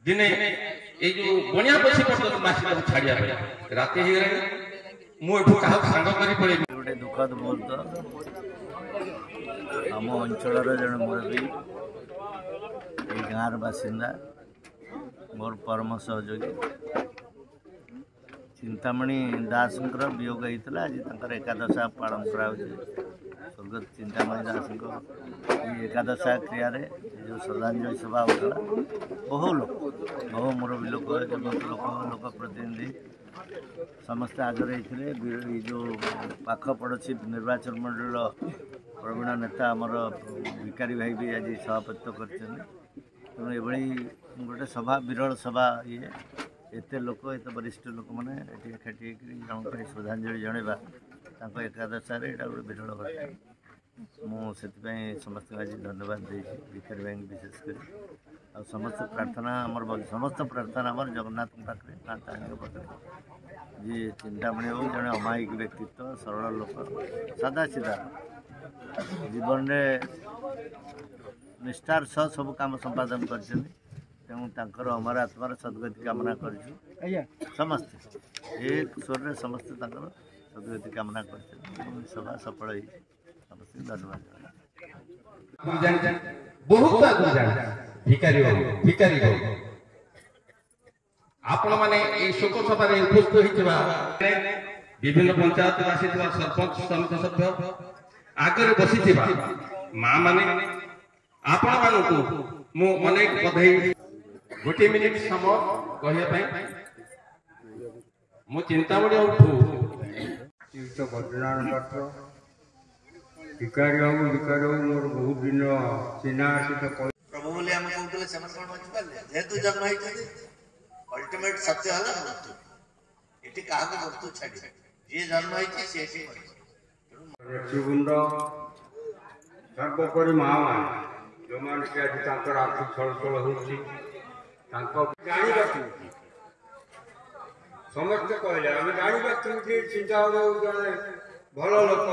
दिने ये जो बनिया पछी पर मासी को छाड़िया पे रात ही गरे मु एठू काह संग करी पड़े गोटे दुखद मुहूर्त आम अंचल जन मुरबी गाँव बासिंदा मोर परम सहयोगी चिंतामणि दास वियोग होता आज एकादशा पालन करा स्वर्गत चिंतामणि दास एकादशा क्रिया जो श्रद्धांजलि सभा होता बहु मुरबी लोक युवक लोक प्रतिनिधि समस्त आगे होते जो पाख पड़ोशी निर्वाचन मंडल प्रवीण नेता आमर भिकारी भाई भी आज सभापतित्व कर तेणु ये गोटे सभा विरल सभा ये एत लोक एत वरिष्ठ लोक मैंने एकाठी जन श्रद्धांजलि जनवा एकादशा गोटे विरल घटना मुझे समस्त आज धन्यवाद दे भिकारी भाई विशेषकर आ समस्त प्रार्थना आमर समस्त प्रार्थना आमर जगन्नाथ पाखे माँ तारी पाखे जी चिंतामणि हो जड़े अमायिक व्यक्तित्व सरल लोक सादा सीधा जीवन में निष्ठार सह सब काम संपादन कर तेणु अमर आत्मार सद्गति कामना कर समस्ते एक स्वर समस्ते सद्गति कामना कर सभा सफल समस्त धन्यवाद भिकारी आपण माने शोक सभा उपस्थित होता विभिन्न पंचायत आसी सरपंच समिति सभ्य आगे बसी माँ माने आपण मानू मु अनेक बधाई गोटे मिनिट समय कहवाई मु चिंतामणि बद्रीनारायण पात्र भिकारी बाबू मोर बहुत दिन चिन्हा प्रभु बोले आम कहते जेहेतु जन्म अल्टीमेट सत्य है मृत्यु ये क्या मृत्यु छाड़ी जी जन्म नेतृवृंद सर्वोपरि माँ मैंने जो मैंने आज आर्थिक छलछल हो समस्ते कहले आम जाना केमती चिंता जड़े भल लोक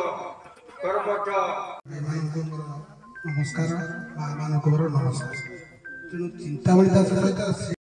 कर्मठ नमस्कार माँ मान नमस्कार तेणु चिंतामणि दास सहित